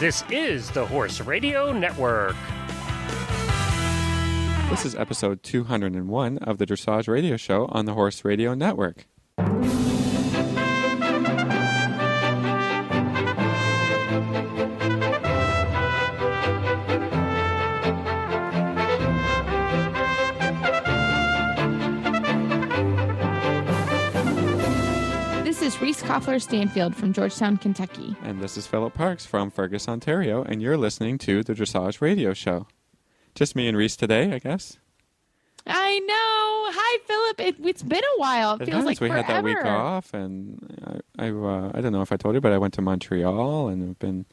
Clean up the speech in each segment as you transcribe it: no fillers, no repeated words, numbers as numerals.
This is the Horse Radio Network. This is episode 201 of the Dressage Radio Show on the Horse Radio Network. This is Reese Koffler-Stanfield from Georgetown, Kentucky. And this is Philip Parks from Fergus, Ontario, and you're listening to the Dressage Radio Show. Just me and Reese today, I guess. I know. Hi, Philip. It's been a while. It feels like we forever. had that week off, and I don't know if I told you, but I went to Montreal and have been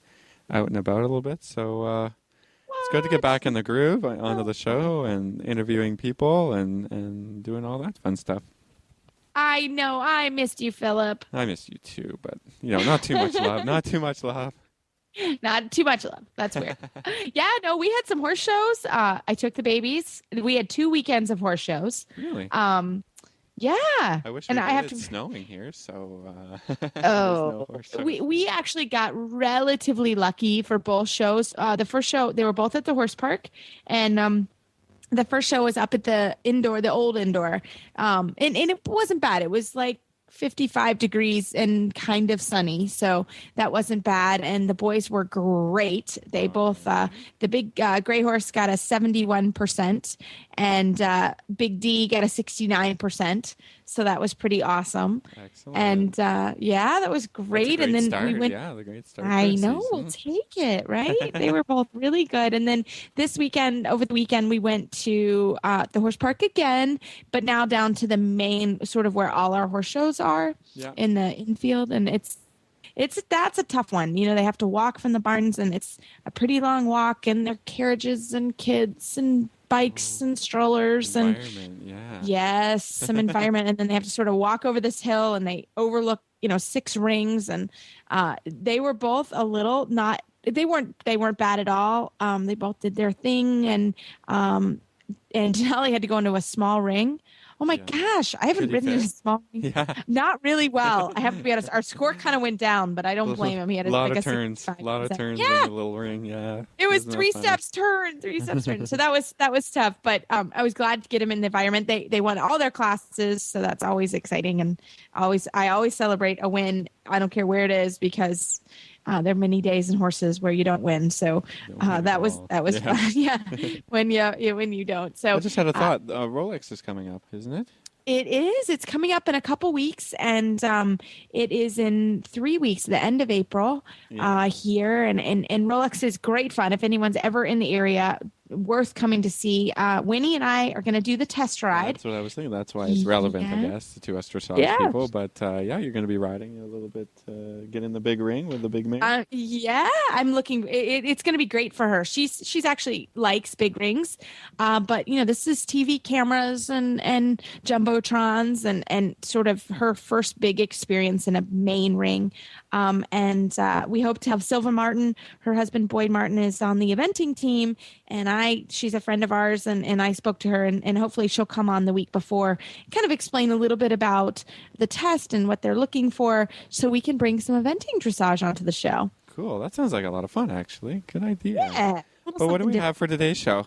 out and about a little bit. So it's good to get back in the groove onto the show and interviewing people and doing all that fun stuff. I know. I missed you, Philip. I missed you too, but not too much love. Not too much love. Not too much love. That's weird. Yeah, no, we had some horse shows. I took the babies. We had 2 weekends of horse shows. Really? Yeah. I wish it's snowing here, so no horse shows. We actually got relatively lucky for both shows. The first show, they were both at the horse park, and the first show was up at the old indoor. And it wasn't bad. It was like 55 degrees and kind of sunny, so that wasn't bad. And the boys were great. They both the big gray horse got a 71% and Big D got a 69%, so that was pretty awesome. Excellent. And that was great. And then we went the great start. I know, we'll take it, right? They were both really good. And then over the weekend we went to the horse park again, but now down to the main sort of where all our horse shows are in the infield. And that's a tough one. They have to walk from the barns, and it's a pretty long walk, and their carriages and kids and bikes and strollers and some environment. And then they have to sort of walk over this hill, and they overlook 6 rings, and they were both a little they weren't bad at all. They both did their thing, and Denali had to go into a small ring. Oh my gosh, I haven't ridden in a small ring. Yeah. Not really well. I have to be honest. Our score kind of went down, but I don't blame him. He had a lot of turns in the little ring. Yeah. It was 3 steps turn. So that was tough, but I was glad to get him in the environment. They won all their classes, so that's always exciting, and I always celebrate a win. I don't care where it is, because there are many days in horses where you don't win. So that was fun. Yeah, when you don't. So I just had a thought. Rolex is coming up, isn't it? It is. It's coming up in a couple weeks, and it is in 3 weeks, the end of April here. And Rolex is great fun. If anyone's ever in the area, worth coming to see. Winnie and I are going to do the test ride. That's what I was thinking. That's why it's relevant, I guess, to us dressage people. But you're going to be riding a little bit, get in the big ring with the big mare. I'm looking. It's going to be great for her. She's actually likes big rings, but this is TV cameras and jumbotrons and sort of her first big experience in a main ring. And we hope to have Sylva Martin. Her husband Boyd Martin is on the eventing team, and she's a friend of ours, and I spoke to her, and hopefully she'll come on the week before, kind of explain a little bit about the test and what they're looking for, so we can bring some eventing dressage onto the show. Cool. That sounds like a lot of fun, actually. Good idea. Yeah. But what do we have for today's show?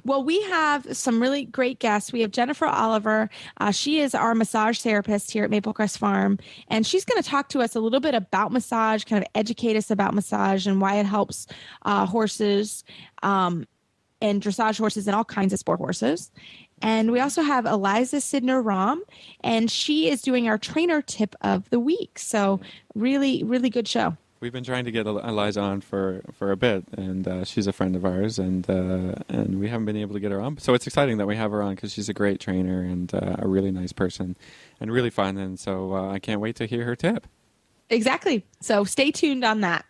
Well, we have some really great guests. We have Jennifer Oliver. She is our massage therapist here at Maple Crest Farm, and she's going to talk to us a little bit about massage, kind of educate us about massage and why it helps horses and dressage horses and all kinds of sport horses. And we also have Eliza Sidner-Rom, and she is doing our trainer tip of the week. So really, really good show. We've been trying to get Eliza on for a bit, and she's a friend of ours, and we haven't been able to get her on. So it's exciting that we have her on, because she's a great trainer and a really nice person and really fun. And so I can't wait to hear her tip. Exactly. So stay tuned on that.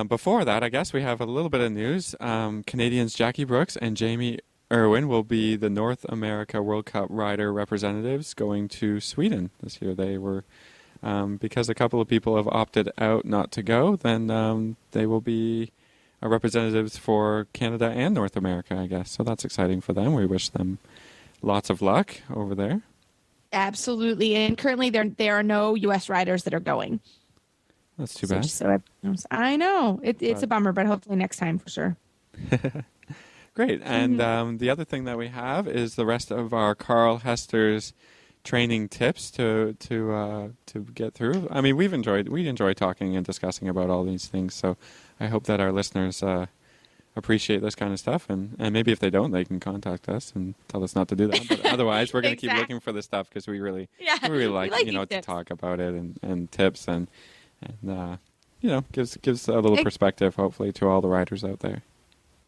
Before that, I guess we have a little bit of news. Canadians Jackie Brooks and Jamie Irwin will be the North America World Cup rider representatives going to Sweden this year. They were... because a couple of people have opted out not to go, then they will be representatives for Canada and North America, I guess. So that's exciting for them. We wish them lots of luck over there. Absolutely. And currently there are no U.S. riders that are going. That's too So bad. just so everyone knows. I know it's a bummer, but hopefully next time for sure. Great. And the other thing that we have is the rest of our Carl Hester's training tips to get through. I mean, we enjoy talking and discussing about all these things. So I hope that our listeners appreciate this kind of stuff, and maybe if they don't, they can contact us and tell us not to do that. But otherwise, we're going to keep looking for this stuff because we really like to talk about it and tips and gives a little perspective, hopefully, to all the riders out there.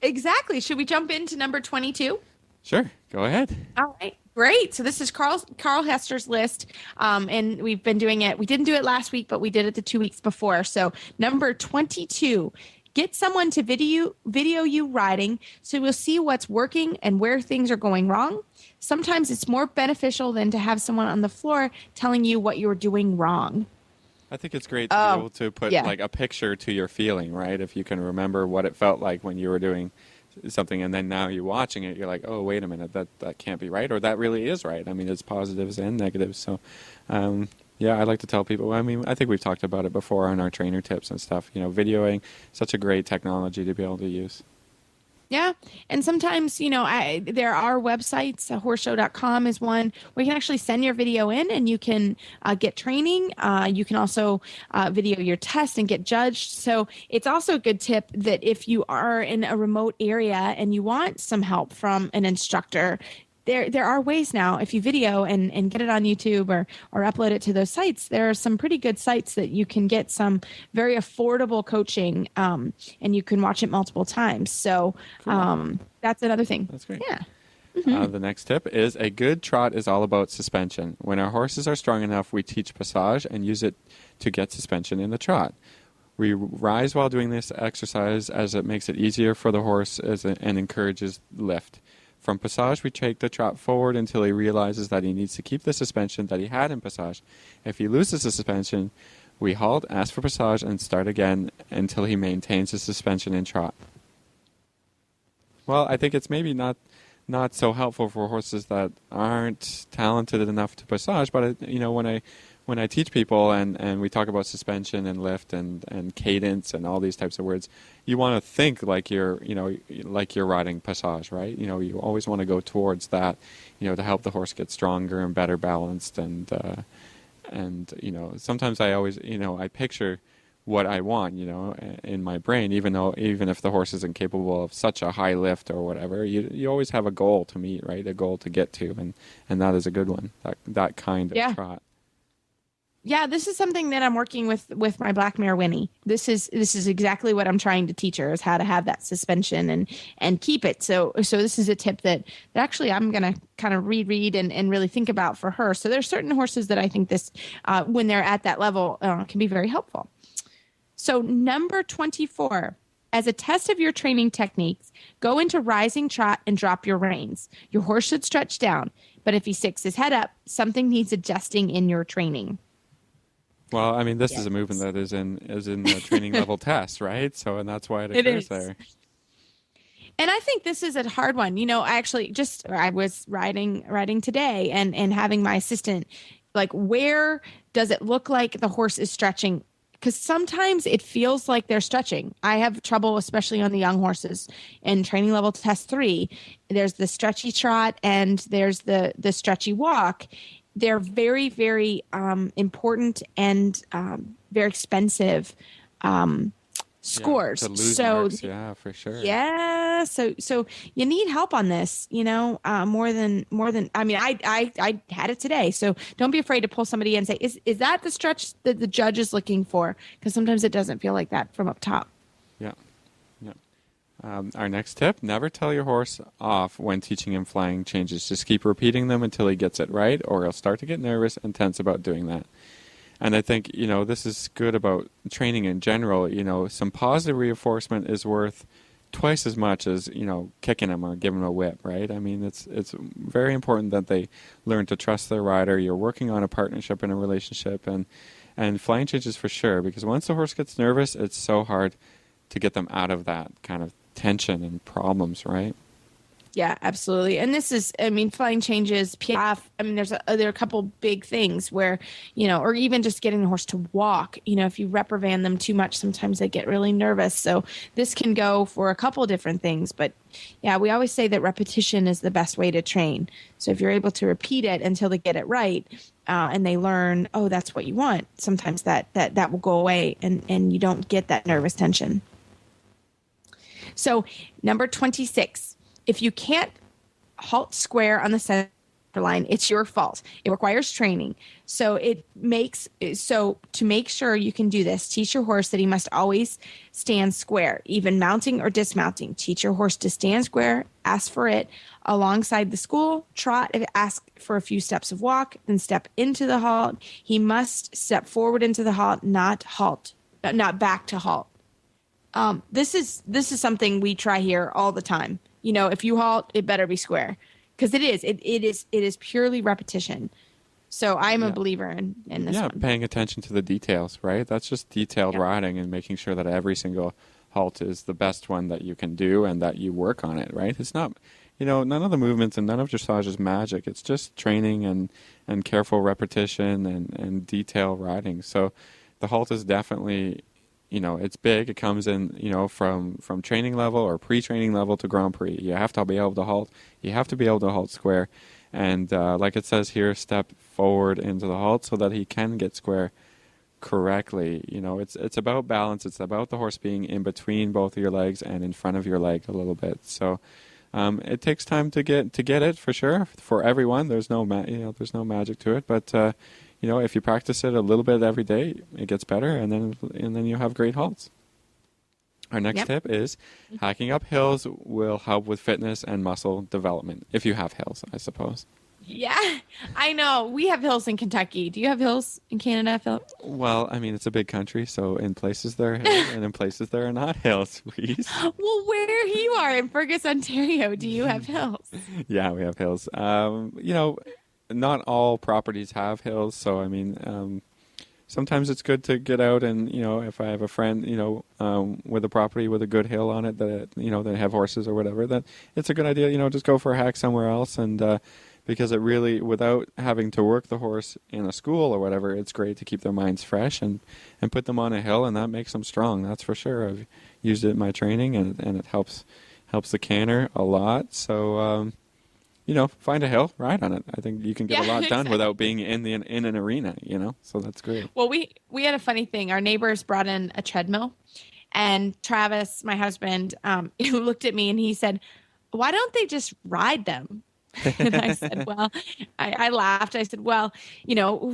Exactly. Should we jump into number 22? Sure. Go ahead. All right. Great. So this is Carl Hester's list, and we've been doing it. We didn't do it last week, but we did it the 2 weeks before. So number 22, get someone to video you riding so we'll see what's working and where things are going wrong. Sometimes it's more beneficial than to have someone on the floor telling you what you're doing wrong. I think it's great to be able to put like a picture to your feeling, right? If you can remember what it felt like when you were doing something and then now you're watching it, you're like, oh, wait a minute, that can't be right, or that really is right. I mean, it's positives and negatives. So, I like to tell people, I mean, I think we've talked about it before on our trainer tips and stuff, videoing, such a great technology to be able to use. Yeah. And sometimes, there are websites, horseshow.com is one where you can actually send your video in and you can get training. You can also video your test and get judged. So it's also a good tip that if you are in a remote area and you want some help from an instructor, there are ways now, if you video and get it on YouTube or upload it to those sites, there are some pretty good sites that you can get some very affordable coaching, and you can watch it multiple times. So cool. That's another thing. That's great. Yeah. Mm-hmm. The next tip is a good trot is all about suspension. When our horses are strong enough, we teach passage and use it to get suspension in the trot. We rise while doing this exercise as it makes it easier for the horse and encourages lift. From passage, we take the trot forward until he realizes that he needs to keep the suspension that he had in passage. If he loses the suspension, we halt, ask for passage, and start again until he maintains the suspension in trot. Well, I think it's maybe not so helpful for horses that aren't talented enough to passage, but when I teach people and we talk about suspension and lift and cadence and all these types of words, you want to think like you're riding passage, right? You always want to go towards that, to help the horse get stronger and better balanced and sometimes I always, I picture what I want, in my brain, even if the horse isn't capable of such a high lift or whatever, you always have a goal to meet, right? A goal to get to, and that is a good one, that kind of trot. Yeah, this is something that I'm working with my black mare Winnie. This is exactly what I'm trying to teach her, is how to have that suspension and keep it. So this is a tip that actually I'm going to kind of reread and really think about for her. So there's certain horses that I think this when they're at that level can be very helpful. So number 24, as a test of your training techniques, go into rising trot and drop your reins. Your horse should stretch down, but if he sticks his head up, something needs adjusting in your training. Well, I mean, this is a movement that is in the training level test, right? So, and that's why it occurs there. And I think this is a hard one. I was riding today and having my assistant, like, where does it look like the horse is stretching? Because sometimes it feels like they're stretching. I have trouble, especially on the young horses. In training level test 3, there's the stretchy trot and there's the stretchy walk. They're very, very important and very expensive scores. To lose marks, yeah, for sure. Yeah, so you need help on this, more than. I mean, I had it today, so don't be afraid to pull somebody in and say, is that the stretch that the judge is looking for? Because sometimes it doesn't feel like that from up top. Yeah. Our next tip: never tell your horse off when teaching him flying changes. Just keep repeating them until he gets it right, or he'll start to get nervous and tense about doing that. And I think, this is good about training in general. Some positive reinforcement is worth twice as much as, kicking him or giving him a whip, right? I mean, it's very important that they learn to trust their rider. You're working on a partnership and a relationship, and flying changes for sure, because once the horse gets nervous, it's so hard to get them out of that kind of tension and problems, right? Yeah, absolutely. And this is, I mean, flying changes, piaffe. I mean, there are a couple big things where, or even just getting the horse to walk. If you reprimand them too much, sometimes they get really nervous. So this can go for a couple different things. But yeah, we always say that repetition is the best way to train. So if you're able to repeat it until they get it right, and they learn, oh, that's what you want, sometimes that will go away, and you don't get that nervous tension. So number 26. If you can't halt square on the center line, it's your fault. It requires training. So to make sure you can do this, teach your horse that he must always stand square, even mounting or dismounting. Teach your horse to stand square, ask for it alongside the school, trot, ask for a few steps of walk, then step into the halt. He must step forward into the halt, not back to halt. This is something we try here all the time. If you halt, it better be square, because it is purely repetition. So I'm a believer in this one. Yeah, paying attention to the details, right? That's just detailed riding and making sure that every single halt is the best one that you can do and that you work on it, right? It's not, none of the movements and none of dressage is magic. It's just training and careful repetition and detailed riding. So the halt is definitely, it's big. It comes in, from training level or pre-training level to Grand Prix. You have to be able to halt. You have to be able to halt square. And like it says here, step forward into the halt so that he can get square correctly. It's about balance. It's about the horse being in between both of your legs and in front of your leg a little bit. So it takes time to get it for sure. For everyone, there's no there's no magic to it, but if you practice it a little bit every day, it gets better, and then you have great halts. Our next tip is hacking up hills will help with fitness and muscle development, if you have hills, I suppose. Yeah, I know. We have hills in Kentucky. Do you have hills in Canada, Philip? Well, I mean, it's a big country, so in places there are hills, and in places there are not hills, please. Well, where you are in Fergus, Ontario, do you have hills? Yeah, we have hills. Not all properties have hills, so I mean, sometimes it's good to get out and if I have a friend with a property with a good hill on it that they have horses or whatever, that it's a good idea just go for a hack somewhere else, and because it really, without having to work the horse in a school or whatever, it's great to keep their minds fresh and put them on a hill, and that makes them strong. That's for sure. I've used it in my training, and it helps the canter a lot. So. Find a hill, ride on it. I think you can get a lot done without being in an arena, so that's great. Well, we had a funny thing. Our neighbors brought in a treadmill, and Travis, my husband, looked at me and he said, "Why don't they just ride them?" And I said, well, I laughed. I said, well,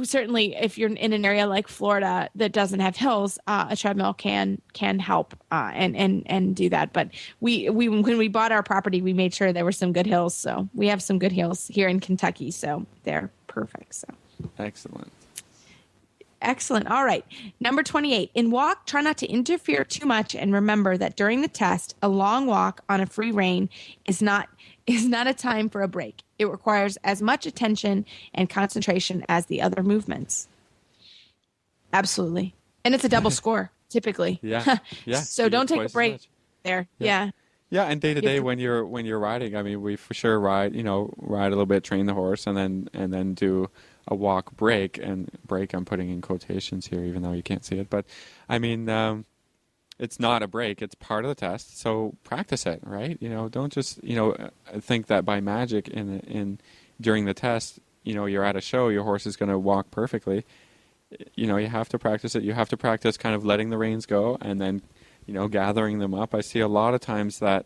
certainly if you're in an area like Florida that doesn't have hills, a treadmill can help and do that. But we when we bought our property, we made sure there were some good hills. So we have some good hills here in Kentucky. So they're perfect. So Excellent. All right. Number 28. In walk, try not to interfere too much, and remember that during the test, a long walk on a free rein is not a time for a break. It requires as much attention and concentration as the other movements. Absolutely. And it's a double score, typically. Yeah. So don't take a break there. Yeah. Yeah, and day to day when you're riding, I mean, we for sure ride a little bit, train the horse, and then do a walk break. And break, I'm putting in quotations here, even though you can't see it. But I mean, it's not a break; it's part of the test. So practice it, right? Don't just think that by magic in during the test, you're at a show, your horse is going to walk perfectly. You have to practice it. You have to practice kind of letting the reins go and then gathering them up. I see a lot of times that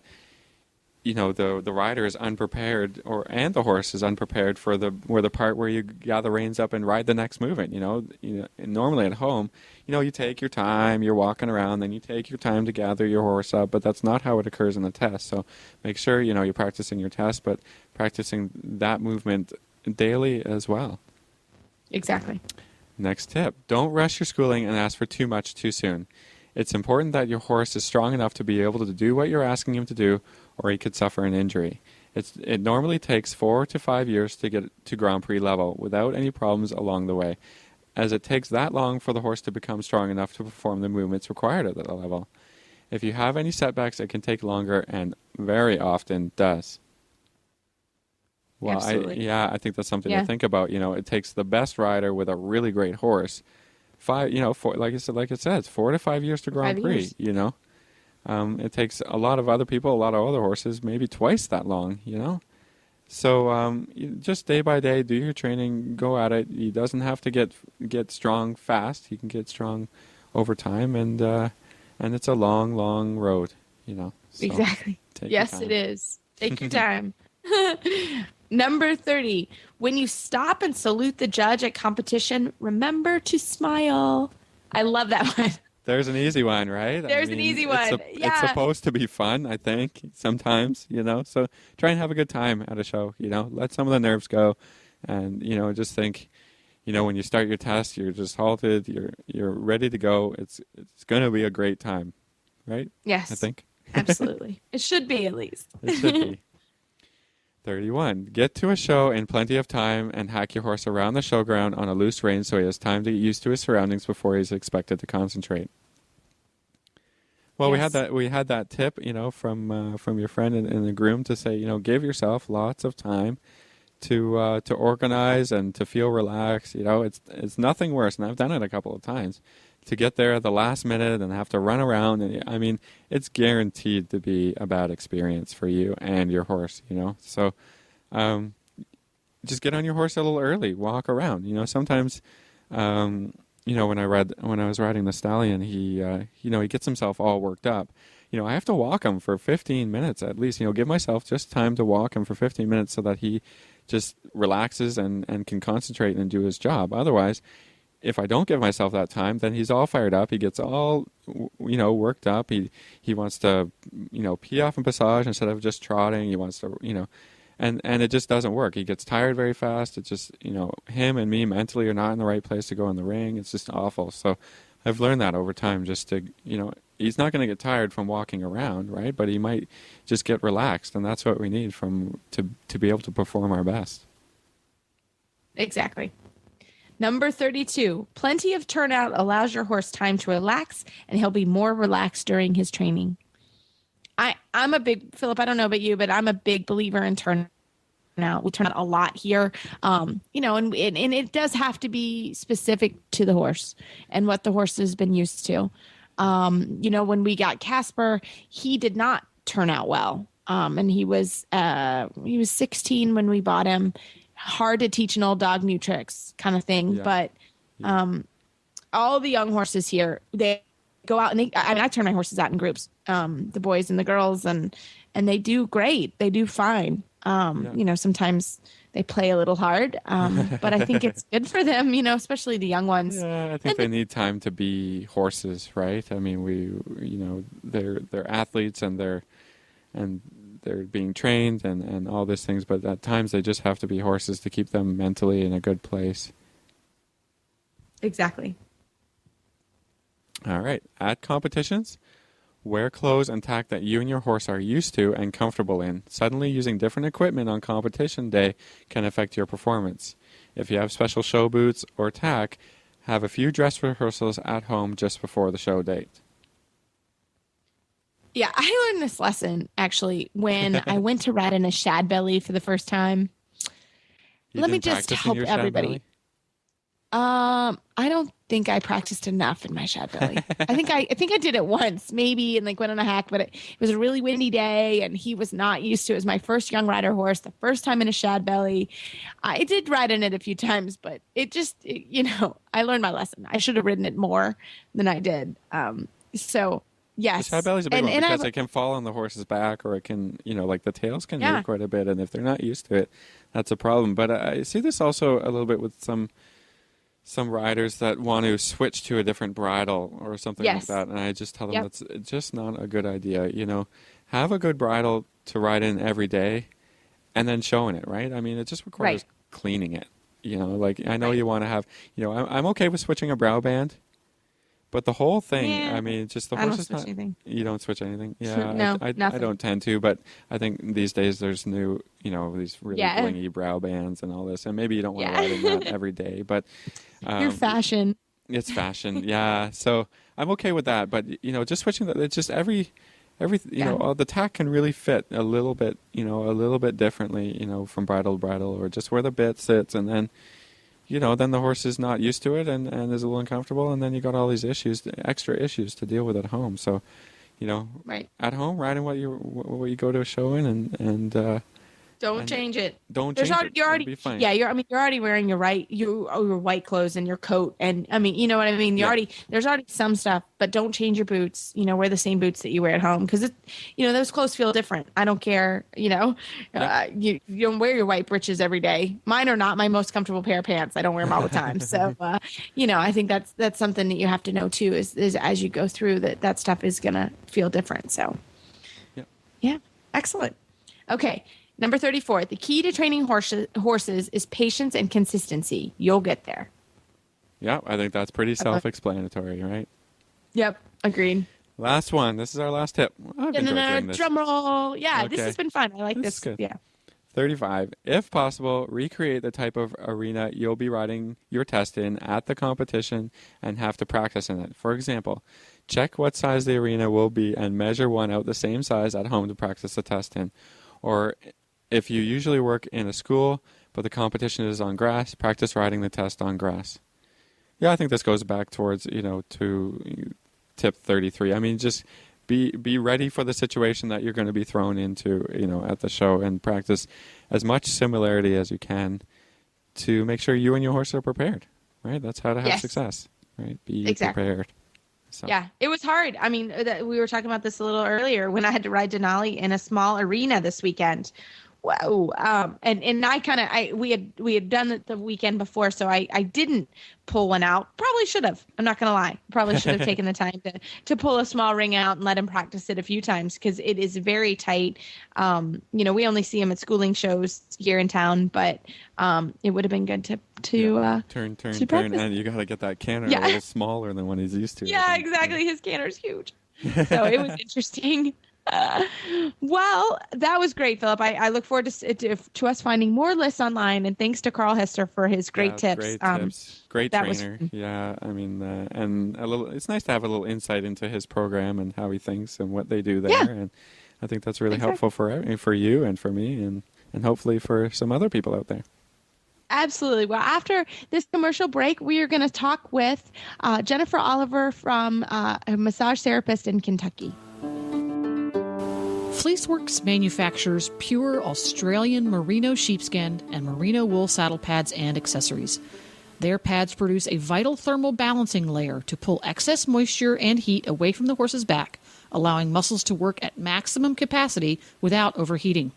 the rider is unprepared, and the horse is unprepared for the part where you gather reins up and ride the next movement. And normally at home, you take your time, you're walking around, then you take your time to gather your horse up, but that's not how it occurs in the test. So make sure you're practicing your test, but practicing that movement daily as well. Exactly. Next tip: don't rush your schooling and ask for too much too soon. It's important that your horse is strong enough to be able to do what you're asking him to do, or he could suffer an injury. It normally takes 4 to 5 years to get to Grand Prix level without any problems along the way, as it takes that long for the horse to become strong enough to perform the movements required at that level. If you have any setbacks, it can take longer, and very often does. Well, Absolutely. I think that's something to think about. It takes the best rider with a really great horse, like it says, 4 to 5 years to Grand Prix. 5 years. It takes a lot of other people, a lot of other horses, maybe twice that long. So just day by day, do your training, go at it. He doesn't have to get strong fast. He can get strong over time, and it's a long, long road. So Exactly. Yes, it is. Take your time. Number 30. When you stop and salute the judge at competition, remember to smile. I love that one. There's an easy one, right? There's an easy one. It's supposed to be fun, I think, sometimes, So try and have a good time at a show, Let some of the nerves go. And, just think, when you start your test, you're just halted, you're ready to go. It's going to be a great time, right? Yes. I think. Absolutely. It should be, at least. It should be. 31. Get to a show in plenty of time and hack your horse around the showground on a loose rein so he has time to get used to his surroundings before he's expected to concentrate. Well, Yes. we had that tip, from your friend in the groom to say, give yourself lots of time to organize and to feel relaxed. It's nothing worse, and I've done it a couple of times, to get there at the last minute and have to run around. And it's guaranteed to be a bad experience for you and your horse. So just get on your horse a little early, walk around. Sometimes. When I was riding the stallion, he gets himself all worked up. I have to walk him for 15 minutes at least. Give myself just time to walk him for 15 minutes so that he just relaxes and can concentrate and do his job. Otherwise, if I don't give myself that time, then he's all fired up. He gets all, worked up. He wants to, pee off in passage instead of just trotting. He wants to, and it just doesn't work. He gets tired very fast. It's just, him and me mentally are not in the right place to go in the ring. It's just awful. So I've learned that over time, just to, he's not going to get tired from walking around, right? But he might just get relaxed, and that's what we need to be able to perform our best. Exactly. Number 32. Plenty of turnout allows your horse time to relax, and he'll be more relaxed during his training. I'm a big, Philip, I don't know about you, but I'm a big believer in turnout. We turn out a lot here, and it does have to be specific to the horse and what the horse has been used to. When we got Casper, he did not turn out well. And he was 16 when we bought him. Hard to teach an old dog new tricks kind of thing. Yeah. But all the young horses here, they go out and I turn my horses out in groups, the boys and the girls, and they do great. They do fine. Sometimes they play a little hard, but I think it's good for them, especially the young ones. Yeah, I think they need time to be horses, right? I mean, they're athletes and they're being trained and all these things, but at times they just have to be horses to keep them mentally in a good place. Exactly. All right. At competitions, wear clothes and tack that you and your horse are used to and comfortable in. Suddenly using different equipment on competition day can affect your performance. If you have special show boots or tack, have a few dress rehearsals at home just before the show date. Yeah, I learned this lesson, actually, when I went to ride in a shad belly for the first time. Let me just help everybody. I don't think I practiced enough in my shad belly. I think I did it once, maybe, and went on a hack, but it was a really windy day and he was not used to it. It was my first young rider horse, the first time in a shad belly. I did ride in it a few times, but I learned my lesson. I should have ridden it more than I did. Yes. The shad belly's a big one because it can fall on the horse's back, or it can, the tails can move quite a bit, and if they're not used to it, that's a problem. But I see this also a little bit with some riders that want to switch to a different bridle or something like that, and I just tell them that's just not a good idea. Have a good bridle to ride in every day, and then showing it, right? I mean, it just requires cleaning it. I know you want to have, I'm okay with switching a brow band, but the whole thing, I mean, just the horse is not. Anything. You don't switch anything? Yeah, no, I don't tend to, but I think these days there's new, these really blingy brow bands and all this, and maybe you don't want to ride in that every day, but your fashion. It's fashion, yeah. So I'm okay with that, but just switching it's just every the tack can really fit a little bit differently, from bridle to bridle, or just where the bit sits, and then, then the horse is not used to it and is a little uncomfortable, and then you got all these extra issues to deal with at home. So, right. At home, riding what you go to a show in, and don't change it. Don't change it. You're already, be fine. yeah. You're already wearing your white clothes and your coat, and you know what I mean. There's already some stuff, but don't change your boots. Wear the same boots that you wear at home, because those clothes feel different. I don't care. You don't wear your white breeches every day. Mine are not my most comfortable pair of pants. I don't wear them all the time. So, I think that's something that you have to know too. Is as you go through that stuff is gonna feel different. So, yeah, excellent. Okay. Number 34, the key to training horses is patience and consistency. You'll get there. Yeah, I think that's pretty self-explanatory, right? Yep, agreed. Last one. This is our last tip. I've enjoyed doing this. Drum roll. Yeah, Okay. This has been fun. I like this. Good. Yeah. 35. If possible, recreate the type of arena you'll be riding your test in at the competition and have to practice in it. For example, check what size the arena will be and measure one out the same size at home to practice the test in. Or if you usually work in a school, but the competition is on grass, practice riding the test on grass. Yeah, I think this goes back towards, to tip 33. I mean, just be ready for the situation that you're going to be thrown into, at the show, and practice as much similarity as you can to make sure you and your horse are prepared, right? That's how to have success, right? Be prepared. So. Yeah, it was hard. I mean, we were talking about this a little earlier when I had to ride Denali in a small arena this weekend. Wow. And we had done it the weekend before, so I didn't pull one out. Probably should have. I'm not going to lie. Probably should have taken the time to pull a small ring out and let him practice it a few times, because it is very tight. We only see him at schooling shows here in town, but it would have been good to turn, and you got to get that canter a little smaller than what he's used to. Yeah, exactly. His canter's huge. So it was interesting. Well, that was great, Philip. I look forward to us finding more lists online, and thanks to Carl Hester for his great tips. Great tips. Great trainer. Yeah, I mean, and it's nice to have a little insight into his program and how he thinks and what they do there. Yeah. And I think that's really helpful for you and for me, and hopefully for some other people out there. Absolutely. Well, after this commercial break, we are going to talk with Jennifer Oliver, from a massage therapist in Kentucky. Fleeceworks manufactures pure Australian merino sheepskin and merino wool saddle pads and accessories. Their pads produce a vital thermal balancing layer to pull excess moisture and heat away from the horse's back, allowing muscles to work at maximum capacity without overheating.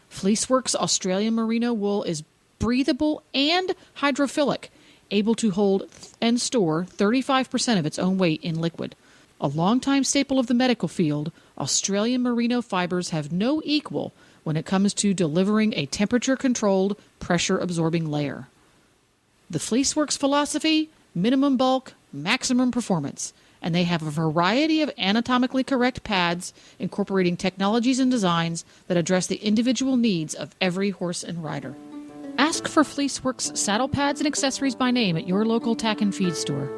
Fleeceworks Australian merino wool is breathable and hydrophilic, able to hold and store 35% of its own weight in liquid. A longtime staple of the medical field, Australian merino fibers have no equal when it comes to delivering a temperature-controlled, pressure-absorbing layer. The Fleeceworks philosophy: minimum bulk, maximum performance, and they have a variety of anatomically correct pads incorporating technologies and designs that address the individual needs of every horse and rider. Ask for Fleeceworks saddle pads and accessories by name at your local tack and feed store,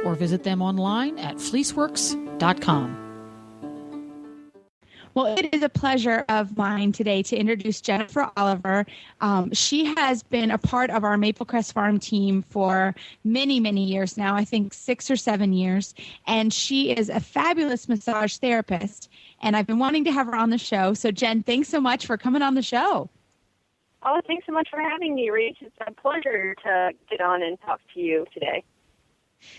or visit them online at fleeceworks.com. Well, it is a pleasure of mine today to introduce Jennifer Oliver. She has been a part of our Maple Crest Farm team for many, many years now, I think 6 or 7 years. And she is a fabulous massage therapist. And I've been wanting to have her on the show. So, Jen, thanks so much for coming on the show. Oh, thanks so much for having me, Reach. It's a pleasure to get on and talk to you today.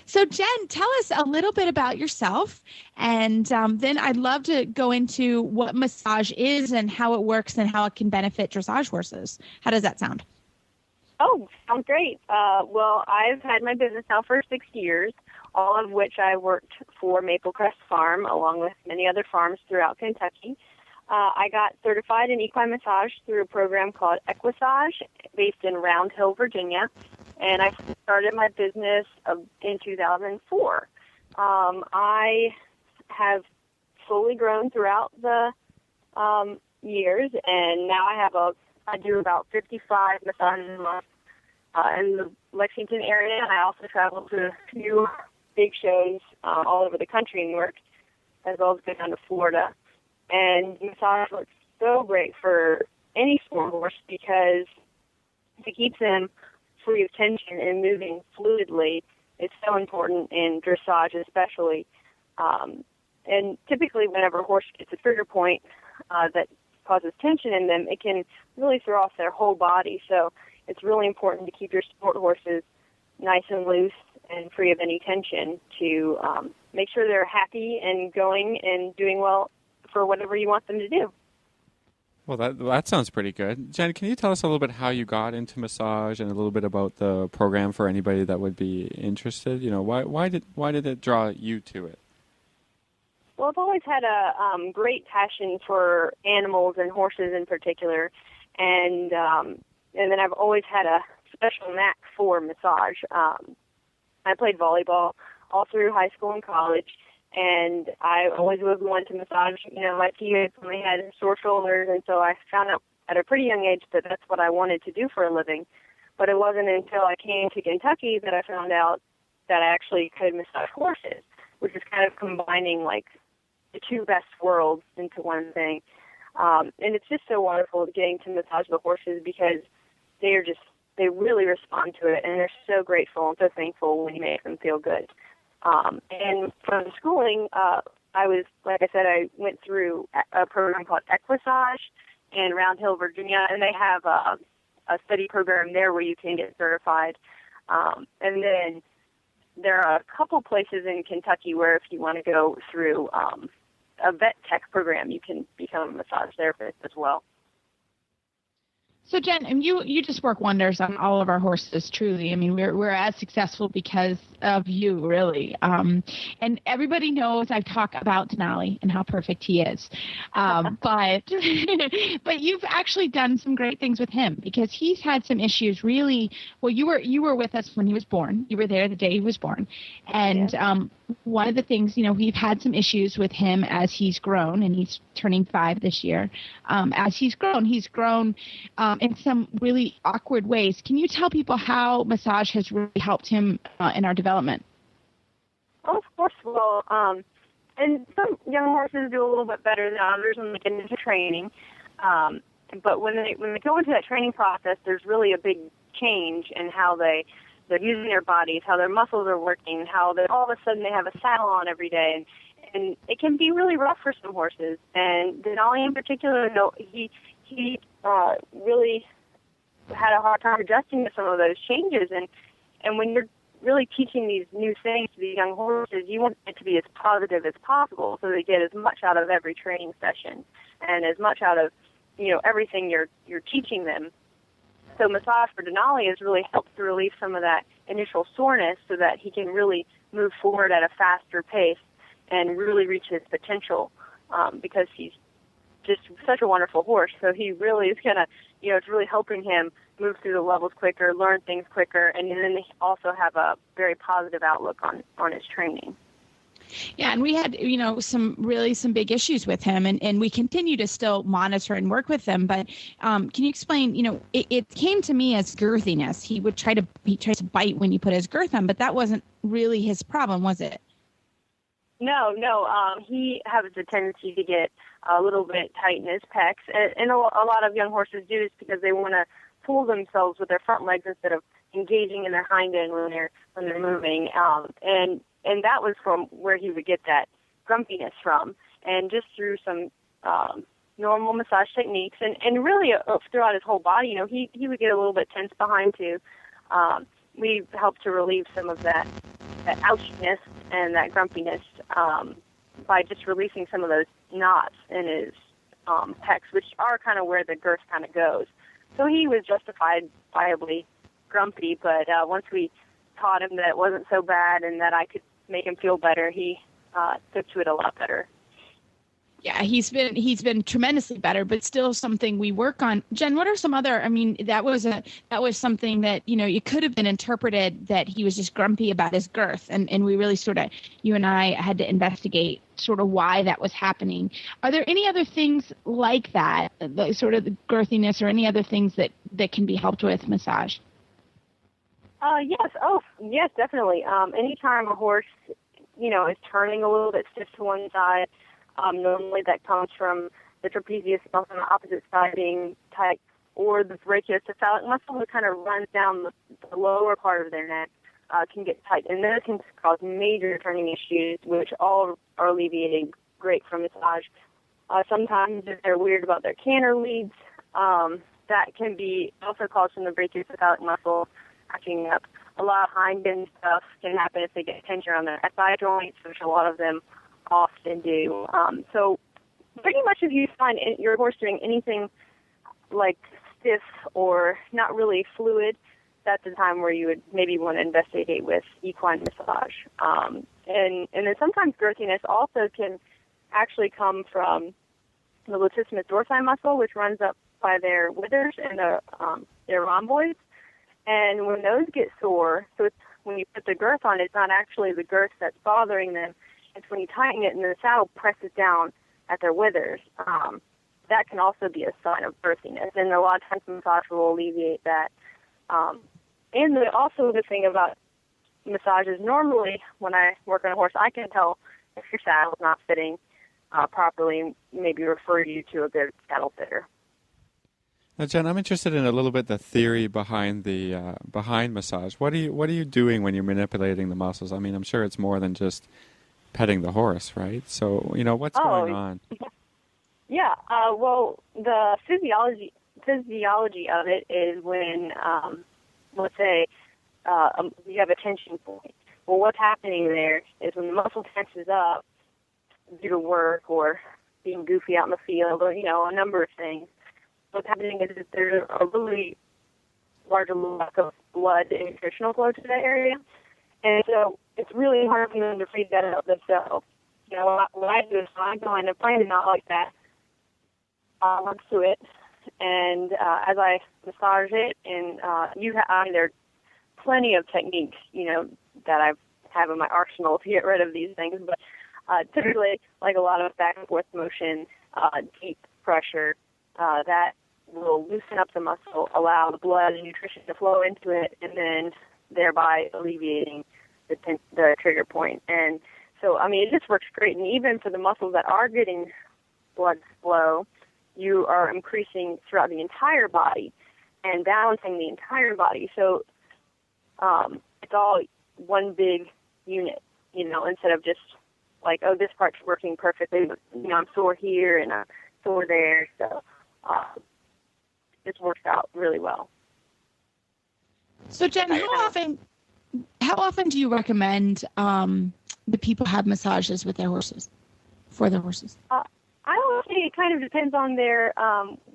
So, Jen, tell us a little bit about yourself, and then I'd love to go into what massage is and how it works and how it can benefit dressage horses. How does that sound? Oh, sounds great. Well, I've had my business now for 6 years, all of which I worked for Maple Crest Farm, along with many other farms throughout Kentucky. I got certified in equine massage through a program called Equisage, based in Round Hill, Virginia. And I started my business in 2004. I have slowly grown throughout the years, and now I do about 55 massages a month in the Lexington area, and I also travel to a few big shows all over the country and work, as well as go down to Florida And massage works so great for any sport horse because it keeps them free of tension and moving fluidly. It's so important in dressage especially. And typically whenever a horse gets a trigger point that causes tension in them, it can really throw off their whole body. So it's really important to keep your sport horses nice and loose and free of any tension to make sure they're happy and going and doing well for whatever you want them to do. Well, that sounds pretty good. Jen, can you tell us a little bit how you got into massage and a little bit about the program for anybody that would be interested? You know, why did it draw you to it? Well, I've always had a great passion for animals and horses in particular, and then I've always had a special knack for massage. I played volleyball all through high school and college, and I always was one to massage, my teammates when they had sore shoulders, and so I found out at a pretty young age that that's what I wanted to do for a living. But it wasn't until I came to Kentucky that I found out that I actually could massage horses, which is kind of combining like the two best worlds into one thing. And it's just so wonderful getting to massage the horses because they really respond to it, and they're so grateful and so thankful when you make them feel good. And from the schooling, I went through a program called Equisage in Round Hill, Virginia, and they have a study program there where you can get certified. And then there are a couple places in Kentucky where if you want to go through a vet tech program, you can become a massage therapist as well. So, Jen, and you just work wonders on all of our horses, truly. I mean, we're as successful because of you, really. And everybody knows I talk about Denali and how perfect he is. But you've actually done some great things with him because he's had some issues really. Well, you were with us when he was born. You were there the day he was born. And one of the things, we've had some issues with him as he's grown, and he's turning 5 this year. As he's grown in some really awkward ways. Can you tell people how massage has really helped him in our development? Oh, of course. Well, and some young horses do a little bit better than others when they get into training. But when they go into that training process, there's really a big change in how they're using their bodies, how their muscles are working, how all of a sudden they have a saddle on every day, and it can be really rough for some horses. And Denali in particular, he really had a hard time adjusting to some of those changes. And when you're really teaching these new things to these young horses, you want it to be as positive as possible so they get as much out of every training session and as much out of, everything you're teaching them. So massage for Denali has really helped to relieve some of that initial soreness so that he can really move forward at a faster pace and really reach his potential because he's just such a wonderful horse. So he really is going to, it's really helping him move through the levels quicker, learn things quicker, and then they also have a very positive outlook on his training. Yeah, and we had, some big issues with him, and we continue to still monitor and work with them. But can you explain, it came to me as girthiness. He tries to bite when you put his girth on, but that wasn't really his problem, was it? No. He has a tendency to get a little bit tight in his pecs, and a lot of young horses do this because they want to pull themselves with their front legs instead of engaging in their hind end when they're moving. And that was from where he would get that grumpiness from, and just through some normal massage techniques, and really throughout his whole body, he would get a little bit tense behind too. We helped to relieve some of that ouchiness and that grumpiness by just releasing some of those knots in his pecs, which are kind of where the girth kind of goes. So he was justifiably grumpy, but once we taught him that it wasn't so bad and that I could make him feel better, he took to it a lot better. Yeah, he's been tremendously better, but still something we work on. Jen, what are some other? I mean, that was something that it could have been interpreted that he was just grumpy about his girth, and we really you and I had to investigate sort of why that was happening. Are there any other things like that, the sort of the girthiness, or any other things that can be helped with massage? Yes. Oh, yes, definitely. Anytime a horse, is turning a little bit stiff to one side, Normally that comes from the trapezius muscle on the opposite side being tight, or the brachiocephalic muscle that kind of runs down the lower part of their neck can get tight. And those can cause major turning issues, which all are alleviated great from massage. Sometimes if they're weird about their canter leads, that can be also caused from the brachiocephalic muscle acting up. A lot of hind end stuff can happen if they get tension on their SI joints, which a lot of them often do. So pretty much if you find your horse doing anything like stiff or not really fluid, that's the time where you would maybe want to investigate with equine massage. And then sometimes girthiness also can actually come from the latissimus dorsi muscle, which runs up by their withers and their rhomboids. And when those get sore, so it's, when you put the girth on, it's not actually the girth that's bothering them. It's when you tighten it and the saddle presses down at their withers. That can also be a sign of girthiness. And a lot of times massage will alleviate that. And also the thing about massage is normally when I work on a horse, I can tell if your saddle's not fitting properly, maybe refer you to a good saddle fitter. Now, Jen, I'm interested in a little bit the theory behind the behind massage. What are you doing when you're manipulating the muscles? I mean, I'm sure it's more than just petting the horse, right? So, what's going on? Yeah. Well, the physiology of it is when, let's say, you have a tension point. Well, what's happening there is when the muscle tenses up due to work or being goofy out in the field or, a number of things, what's happening is that there's a really large lack of blood and nutritional flow to that area. And so it's really hard for them to freeze that out themselves. What I do is I go in and find a knot like that, work through it, and as I massage it, and there are plenty of techniques, that I have in my arsenal to get rid of these things, but typically, like a lot of back and forth motion, deep pressure, that will loosen up the muscle, allow the blood and nutrition to flow into it, and then thereby alleviating the trigger point. And so, it just works great. And even for the muscles that are getting blood flow, you are increasing throughout the entire body and balancing the entire body. So it's all one big unit, instead of just like, oh, this part's working perfectly, but, I'm sore here and I'm sore there. So this works out really well. So, Jen, how often do you recommend the people have massages with their horses, for their horses? I would say it kind of depends on their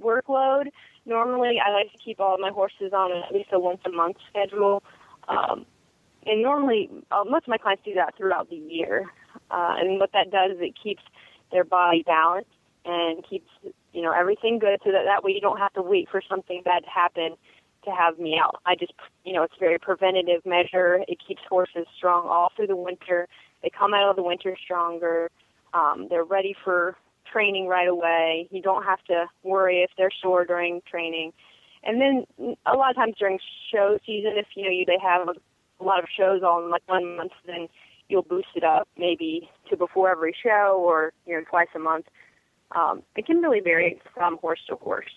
workload. Normally, I like to keep all of my horses on at least a once-a-month schedule. And normally, most of my clients do that throughout the year. And what that does is it keeps their body balanced and keeps, everything good so that way you don't have to wait for something bad to happen to have me out. I just, it's a very preventative measure. It keeps horses strong all through the winter. They come out of the winter stronger. They're ready for training right away. You don't have to worry if they're sore during training. And then a lot of times during show season, if, they have a lot of shows all in like 1 month, then you'll boost it up maybe to before every show or, twice a month. It can really vary from horse to horse.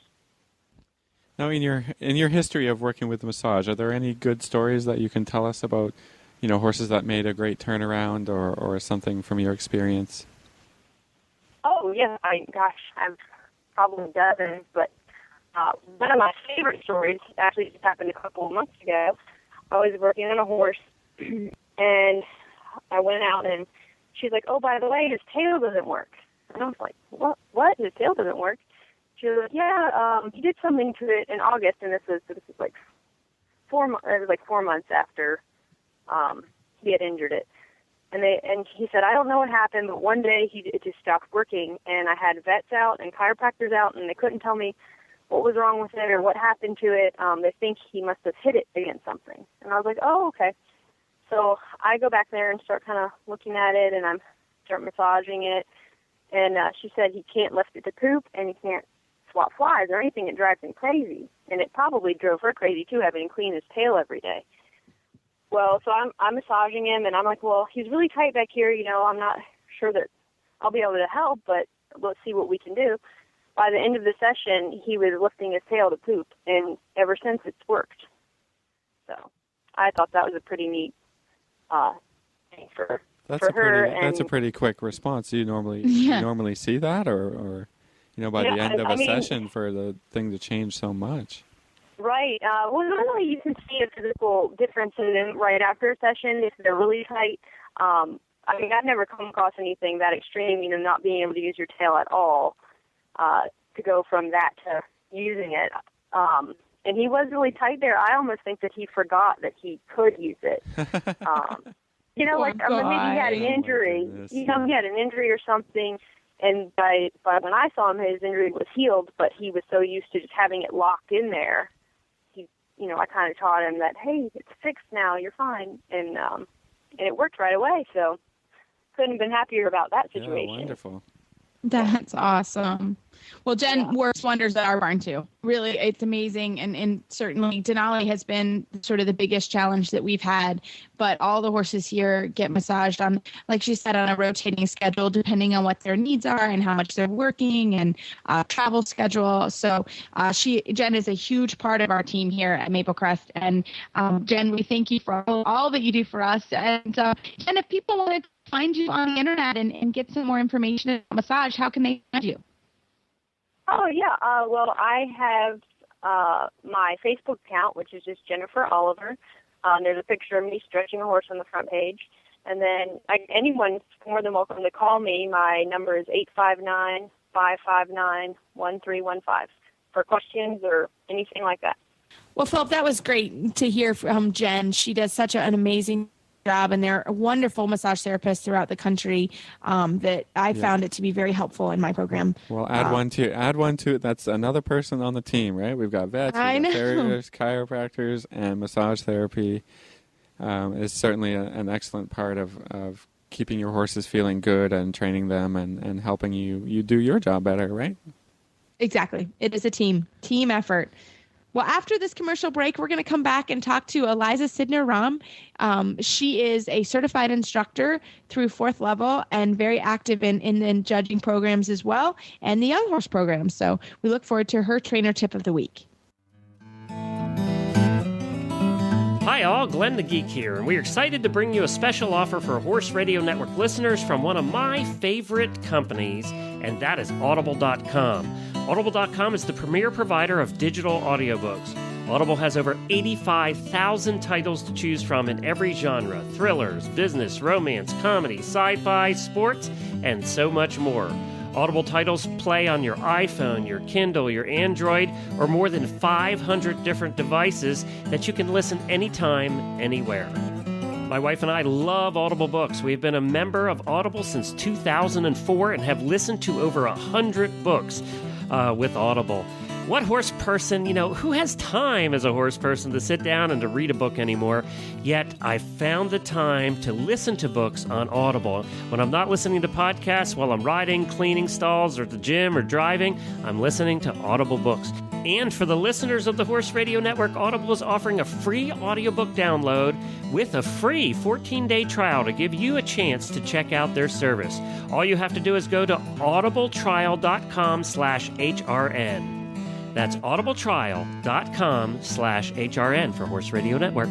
Now, in your history of working with massage, are there any good stories that you can tell us about, horses that made a great turnaround or something from your experience? Oh, yeah. I've probably dozens, but one of my favorite stories actually just happened a couple of months ago. I was working on a horse, and I went out, and she's like, oh, by the way, his tail doesn't work. And I was like, what? His tail doesn't work? She was like, yeah, he did something to it in August, and this was like 4 months after he had injured it. And he said, I don't know what happened, but one day it just stopped working, and I had vets out and chiropractors out, and they couldn't tell me what was wrong with it or what happened to it. They think he must have hit it against something. And I was like, oh, okay. So I go back there and start kind of looking at it, and I start massaging it. And she said he can't lift it to poop, and he can't swat flies or anything. It drives him crazy. And it probably drove her crazy, too, having to clean his tail every day. Well, so I'm massaging him, and I'm like, well, he's really tight back here. I'm not sure that I'll be able to help, but let's see what we can do. By the end of the session, he was lifting his tail to poop, and ever since it's worked. So I thought that was a pretty neat thing for her. That's a pretty quick response. Do you normally see that, or by the end of a session for the thing to change so much? Right. Well, normally you can see a physical difference in them right after a session if they're really tight. I've never come across anything that extreme, not being able to use your tail at all, to go from that to using it. And he was really tight there. I almost think that he forgot that he could use it. Maybe he had an injury. He had an injury or something, and by when I saw him, his injury was healed, but he was so used to just having it locked in there. I kind of taught him that, hey, it's fixed now, you're fine, and it worked right away. So couldn't have been happier about that situation. Yeah, wonderful. That's awesome. Well, Jen works wonders at our barn too. Really, it's amazing. And certainly Denali has been sort of the biggest challenge that we've had. But all the horses here get massaged on, like she said, on a rotating schedule, depending on what their needs are and how much they're working and travel schedule. So Jen is a huge part of our team here at Maple Crest. And Jen, we thank you for all that you do for us. And Jen, if people want to find you on the internet and get some more information about massage, how can they find you? Oh, yeah. Well, I have my Facebook account, which is just Jennifer Oliver. There's a picture of me stretching a horse on the front page. And then anyone's more than welcome to call me. My number is 859-559-1315 for questions or anything like that. Well, Philip, that was great to hear from Jen. She does such an amazing job, and they're wonderful massage therapists throughout the country that I found it to be very helpful in my program. Well, add one to that's another person on the team, right? We've got vets, farriers, chiropractors, and massage therapy is certainly an excellent part of keeping your horses feeling good and training them and helping you do your job better, right? Exactly. It is a team effort. Well, after this commercial break, we're going to come back and talk to Eliza Sidner-Ram. She is a certified instructor through 4th level and very active in judging programs as well and the Young Horse program. So we look forward to her trainer tip of the week. Hi all, Glenn the Geek here, and we're excited to bring you a special offer for Horse Radio Network listeners from one of my favorite companies, and that is Audible.com. Audible.com is the premier provider of digital audiobooks. Audible has over 85,000 titles to choose from in every genre: thrillers, business, romance, comedy, sci-fi, sports, and so much more. Audible titles play on your iPhone, your Kindle, your Android, or more than 500 different devices that you can listen anytime, anywhere. My wife and I love Audible books. We've been a member of Audible since 2004 and have listened to over 100 books with Audible. What horse person, who has time as a horse person to sit down and to read a book anymore? Yet I found the time to listen to books on Audible. When I'm not listening to podcasts while I'm riding, cleaning stalls, or at the gym, or driving, I'm listening to Audible books. And for the listeners of the Horse Radio Network, Audible is offering a free audiobook download with a free 14-day trial to give you a chance to check out their service. All you have to do is go to audibletrial.com/HRN. That's audibletrial.com/HRN for Horse Radio Network.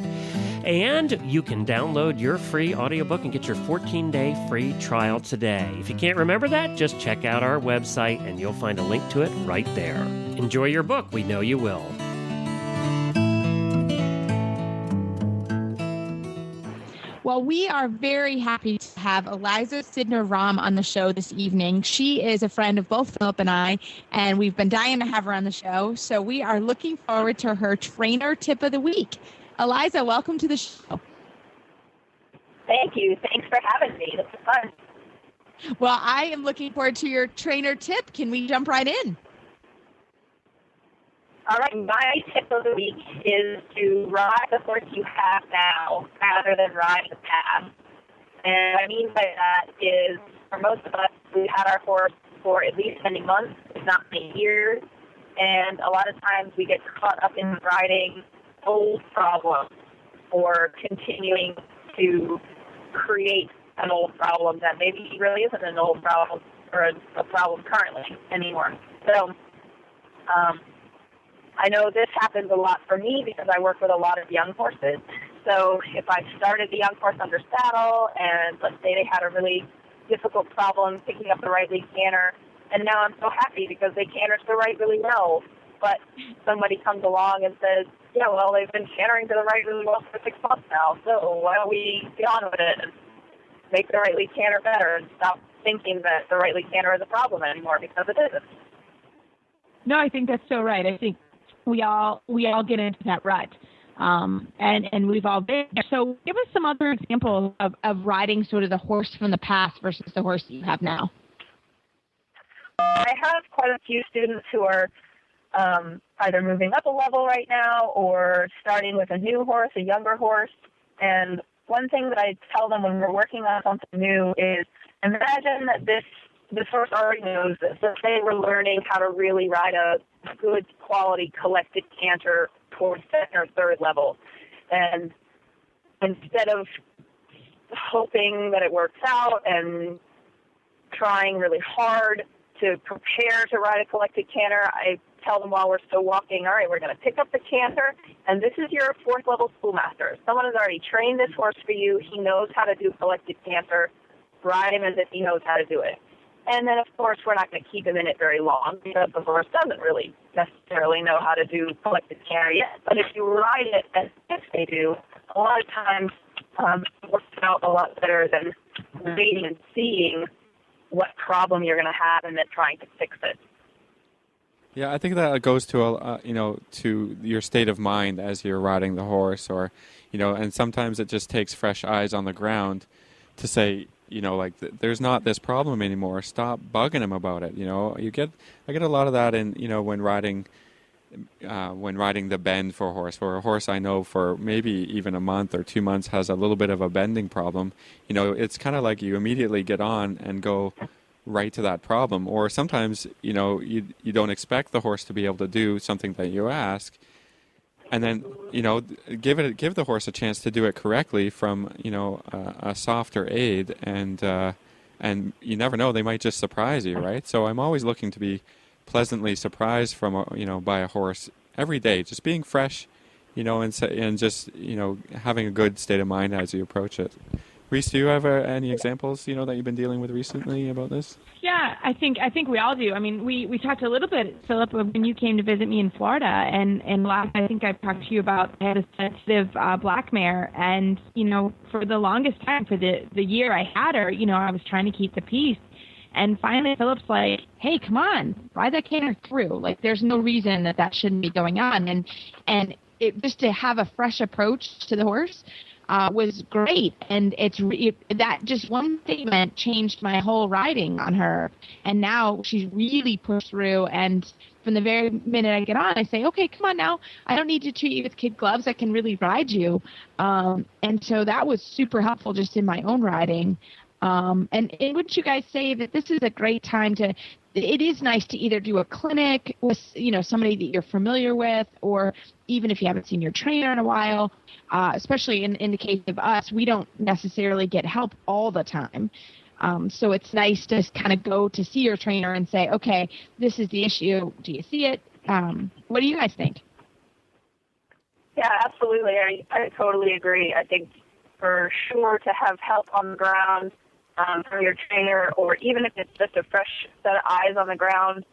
And you can download your free audiobook and get your 14-day free trial today. If you can't remember that, just check out our website and you'll find a link to it right there. Enjoy your book. We know you will. Well, we are very happy to have Eliza Sidner-Ram on the show this evening. She is a friend of both Philip and I, and we've been dying to have her on the show. So we are looking forward to her trainer tip of the week. Eliza, welcome to the show. Thank you. Thanks for having me. This is fun. Well, I am looking forward to your trainer tip. Can we jump right in? All right, my tip of the week is to ride the horse you have now rather than ride the past. And what I mean by that is, for most of us, we've had our horse for at least many months, if not many years, and a lot of times we get caught up in riding old problems or continuing to create an old problem that maybe really isn't an old problem or a problem currently anymore. So I know this happens a lot for me because I work with a lot of young horses. So if I started the young horse under saddle and let's say they had a really difficult problem picking up the right lead canter, and now I'm so happy because they canter to the right really well, but somebody comes along and says, yeah, well, they've been cantering to the right really well for 6 months now, so why don't we get on with it and make the right lead canter better and stop thinking that the right lead canter is a problem anymore, because it isn't. No, I think that's so right. I think we all get into that rut. And we've all been there. So give us some other examples of riding sort of the horse from the past versus the horse that you have now. I have quite a few students who are either moving up a level right now or starting with a new horse, a younger horse. And one thing that I tell them when we're working on something new is imagine that this horse already knows this. Let's say we're learning how to really ride a good quality collected canter towards second or third level. And instead of hoping that it works out and trying really hard to prepare to ride a collected canter, I tell them while we're still walking, all right, we're going to pick up the canter, and this is your fourth level schoolmaster. Someone has already trained this horse for you. He knows how to do collected canter. Ride him as if he knows how to do it. And then, of course, we're not going to keep him in it very long because the horse doesn't really necessarily know how to do collected canter yet. But if you ride it as if they do, a lot of times it works out a lot better than waiting and seeing what problem you're going to have and then trying to fix it. Yeah, I think that goes to to your state of mind as you're riding the horse, or and sometimes it just takes fresh eyes on the ground to say, there's not this problem anymore. Stop bugging him about it. I get a lot of that in when riding the bend for a horse. For a horse I know for maybe even a month or 2 months has a little bit of a bending problem. It's kind of like you immediately get on and go right to that problem. Or sometimes you don't expect the horse to be able to do something that you ask, and then give the horse a chance to do it correctly from a softer aid, and you never know, they might just surprise you, right? So I'm always looking to be pleasantly surprised from by a horse every day, just being fresh, and just having a good state of mind as you approach it. Reese, do you have any examples that you've been dealing with recently about this? Yeah, I think we all do. I mean, we talked a little bit, Philip, when you came to visit me in Florida, and last I think I talked to you about I had a sensitive black mare, and for the longest time, for the year I had her, I was trying to keep the peace. And finally, Philip's like, hey, come on, ride that canter through. Like, there's no reason that shouldn't be going on. And it, just to have a fresh approach to the horse was great. And that just one statement changed my whole riding on her. And now she's really pushed through. And from the very minute I get on, I say, okay, come on now. I don't need to treat you with kid gloves. I can really ride you. And so that was super helpful just in my own riding. And wouldn't you guys say that this is a great time it is nice to either do a clinic with, somebody that you're familiar with, or even if you haven't seen your trainer in a while, especially in the case of us, we don't necessarily get help all the time. So it's nice to kind of go to see your trainer and say, okay, this is the issue. Do you see it? What do you guys think? Yeah, absolutely. I totally agree. I think for sure to have help on the ground from your trainer, or even if it's just a fresh set of eyes on the ground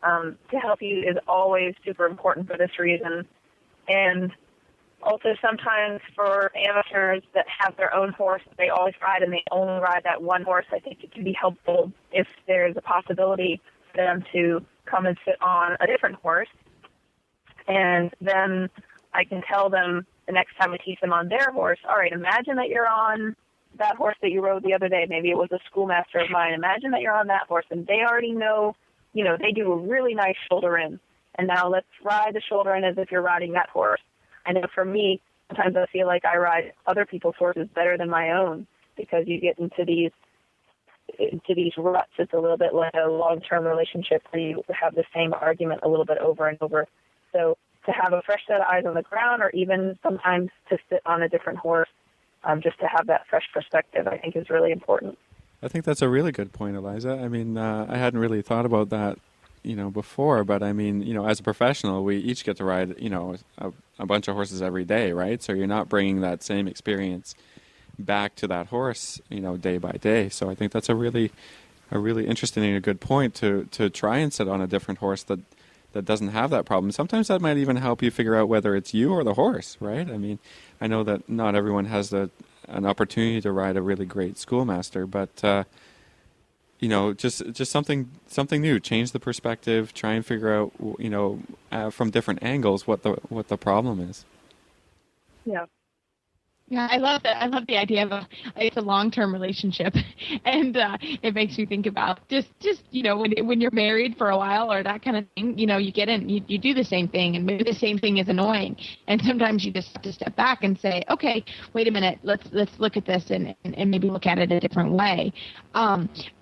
to help you, is always super important for this reason. And also sometimes for amateurs that have their own horse that they always ride and they only ride that one horse, I think it can be helpful if there's a possibility for them to come and sit on a different horse. And then I can tell them the next time I teach them on their horse, all right, imagine that you're on that horse that you rode the other day. Maybe it was a schoolmaster of mine. Imagine that you're on that horse, and they already know, they do a really nice shoulder in. And now let's ride the shoulder in as if you're riding that horse. I know for me, sometimes I feel like I ride other people's horses better than my own, because you get into these ruts. It's a little bit like a long-term relationship where you have the same argument a little bit over and over. So to have a fresh set of eyes on the ground, or even sometimes to sit on a different horse, just to have that fresh perspective, I think is really important. I think that's a really good point, Eliza. I mean, I hadn't really thought about that, before, but I mean, as a professional, we each get to ride, a bunch of horses every day, right? So you're not bringing that same experience back to that horse, day by day. So I think that's a really interesting and a good point to try and sit on a different horse that doesn't have that problem. Sometimes that might even help you figure out whether it's you or the horse, right? I mean, I know that not everyone has an opportunity to ride a really great schoolmaster, but just something new. Change the perspective. Try and figure out, from different angles what the problem is. Yeah. Yeah, I love that. I love the idea of it's a long-term relationship, and it makes me think about just when you're married for a while or that kind of thing. You get in, you do the same thing, and maybe the same thing is annoying, and sometimes you just have to step back and say, okay, wait a minute, let's look at this and maybe look at it a different way.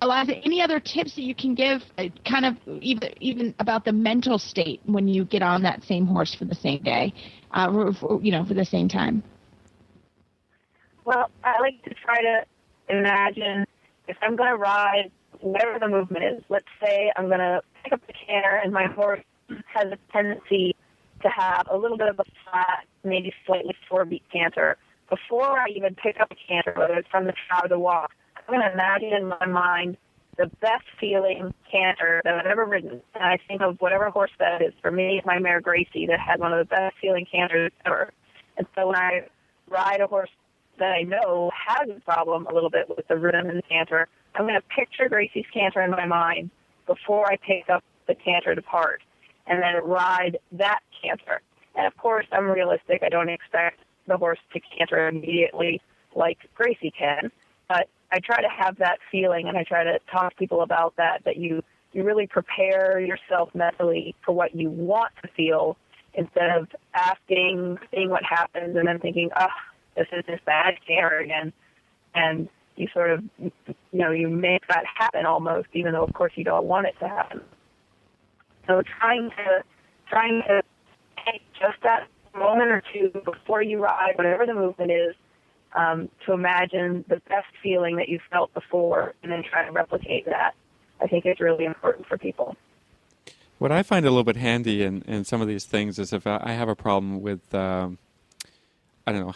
Eliza, any other tips that you can give, kind of even about the mental state when you get on that same horse for the same day, for the same time? Well, I like to try to imagine if I'm going to ride whatever the movement is. Let's say I'm going to pick up the canter and my horse has a tendency to have a little bit of a flat, maybe slightly four-beat canter. Before I even pick up a canter, whether it's from the trot or the walk, I'm going to imagine in my mind the best feeling canter that I've ever ridden. And I think of whatever horse that is. For me, it's my mare Gracie that had one of the best feeling canters ever. And so when I ride a horse that I know has a problem a little bit with the rhythm and the canter, I'm going to picture Gracie's canter in my mind before I pick up the canter to part, and then ride that canter. And of course, I'm realistic. I don't expect the horse to canter immediately like Gracie can, but I try to have that feeling, and I try to talk to people about that you really prepare yourself mentally for what you want to feel instead of asking, seeing what happens, and then thinking, this is this bad canter again, and you sort of, you make that happen almost, even though of course you don't want it to happen. So trying to take just that moment or two before you ride, whatever the movement is, to imagine the best feeling that you felt before, and then try to replicate that. I think it's really important for people. What I find a little bit handy in some of these things is if I have a problem with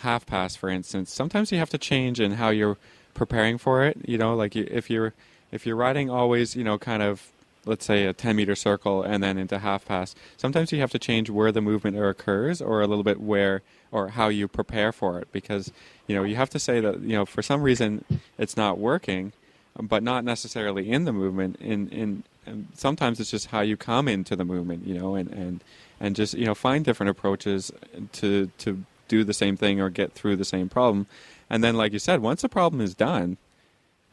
half pass, for instance. Sometimes you have to change in how you're preparing for it. Like if you're riding always, kind of, let's say a 10-meter circle and then into half pass. Sometimes you have to change where the movement occurs, or a little bit where or how you prepare for it, because you have to say that for some reason it's not working, but not necessarily in the movement. And sometimes it's just how you come into the movement, and just find different approaches to do the same thing or get through the same problem. And then, like you said, once the problem is done,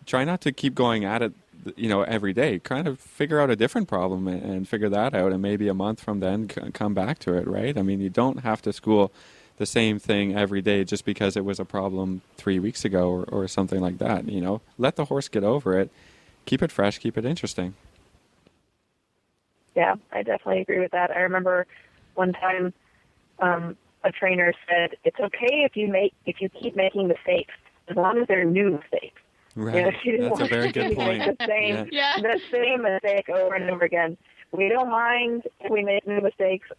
try not to keep going at it, every day. Kind of figure out a different problem and figure that out, and maybe a month from then come back to it, right? I mean, you don't have to school the same thing every day just because it was a problem 3 weeks ago or something like that, Let the horse get over it. Keep it fresh, keep it interesting. Yeah, I definitely agree with that. I remember one time, a trainer said, "It's okay if you keep making mistakes, as long as they're new mistakes." Right. That's a very good point. The same mistake over and over again. We don't mind if we make new mistakes.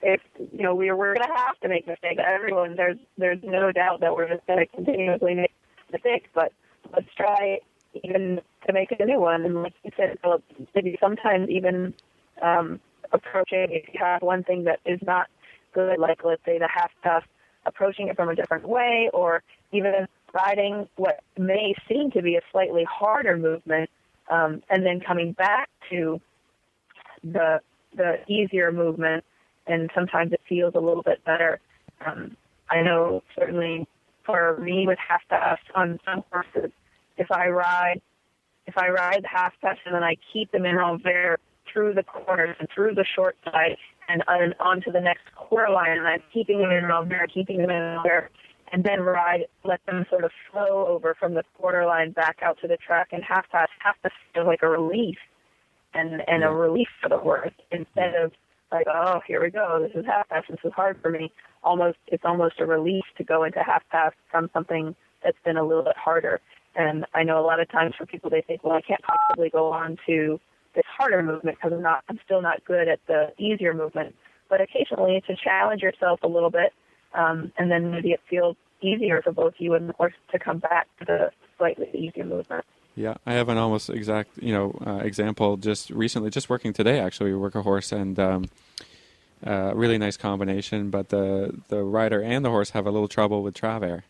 If we're going to have to make mistakes. Everyone, there's no doubt that we're just going to continuously make mistakes. But let's try even to make a new one. And like you said, Philip, maybe sometimes even approaching, if you have one thing that is not good, like let's say the half pass, approaching it from a different way, or even riding what may seem to be a slightly harder movement, and then coming back to the easier movement, and sometimes it feels a little bit better. I know certainly for me with half pass on some horses, if I ride the half pass and then I keep them in envers through the corners and through the short side and onto the next quarter line, and I'm keeping them in envers, and then let them sort of flow over from the quarter line back out to the track, and half pass feels like a relief and a relief for the horse, instead of like, oh, here we go, this is half pass, this is hard for me. It's almost a relief to go into half pass from something that's been a little bit harder. And I know a lot of times for people, they think, well, I can't possibly go on to this harder movement because I'm still not good at the easier movement. But occasionally to challenge yourself a little bit, and then maybe it feels easier for both you and the horse to come back to the slightly easier movement. Yeah, I have an almost exact, example just recently, just working today, actually. We work a horse and really nice combination, but the rider and the horse have a little trouble with Travers.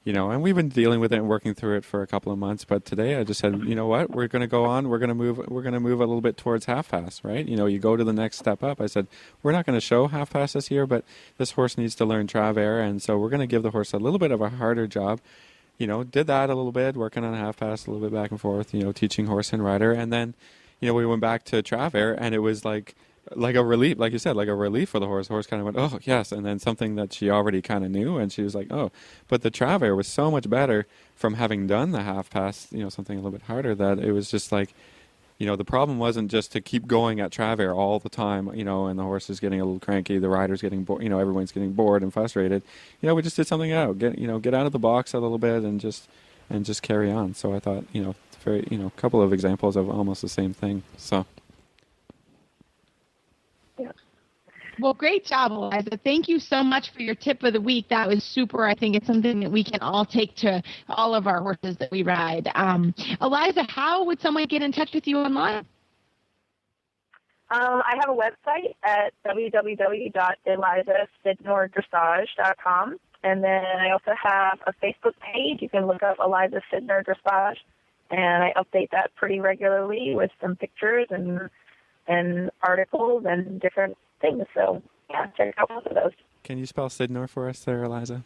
And we've been dealing with it and working through it for a couple of months. But today I just said, you know what, we're going to go on. We're going to move a little bit towards half pass, right? You go to the next step up. I said, we're not going to show half pass this year, but this horse needs to learn Travers. And so we're going to give the horse a little bit of a harder job. Did that a little bit, working on half pass, a little bit back and forth, teaching horse and rider. And then, we went back to Travers, and it was like a relief, like you said, like a relief for the horse. The horse kind of went, oh, yes. And then something that she already kind of knew, and she was like, oh. But the Travers was so much better from having done the half pass, something a little bit harder, that it was just like, the problem wasn't just to keep going at Travers all the time, and the horse is getting a little cranky, the rider's getting bored, everyone's getting bored and frustrated. We just did something out, get out of the box a little bit and just carry on. So I thought, it's very, a couple of examples of almost the same thing. So. Well, great job, Eliza. Thank you so much for your tip of the week. That was super. I think it's something that we can all take to all of our horses that we ride. Eliza, how would someone get in touch with you online? I have a website at www.elizasidnordressage.com. And then I also have a Facebook page. You can look up Eliza Sidner Dressage. And I update that pretty regularly with some pictures and articles and different things. So, yeah, check out both of those. Can you spell Sidnor for us there, Eliza?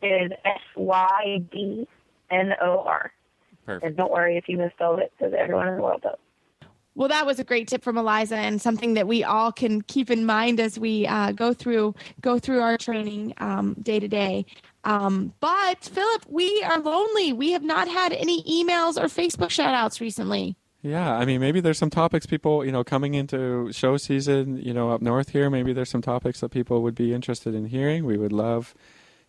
It is Sydnor. Perfect. And don't worry if you misspelled it, because everyone in the world does. Well, that was a great tip from Eliza, and something that we all can keep in mind as we go through our training day to day. But Philip, we are lonely. We have not had any emails or Facebook shout outs recently. Yeah, I mean, maybe there's some topics people, coming into show season, up north here, maybe there's some topics that people would be interested in hearing. We would love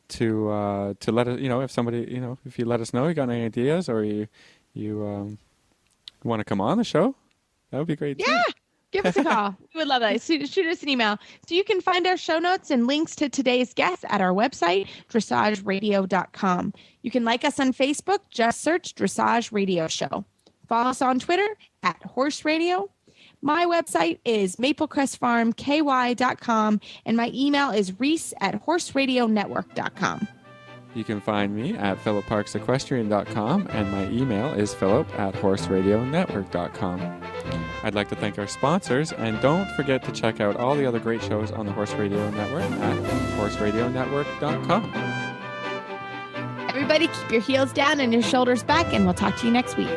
to let us, if somebody, if you let us know you got any ideas or you want to come on the show, that would be great. Yeah, give us a call. We would love that. Shoot us an email. So you can find our show notes and links to today's guests at our website, dressageradio.com. You can like us on Facebook. Just search Dressage Radio Show. Follow us on Twitter at Horse Radio. My website is maplecrestfarmky.com, and my email is reese@horseradionetwork.com. You can find me at philipparksequestrian.com, and my email is philip@horseradionetwork.com. I'd like to thank our sponsors, and don't forget to check out all the other great shows on the Horse Radio Network at horseradionetwork.com. Everybody keep your heels down and your shoulders back, and we'll talk to you next week.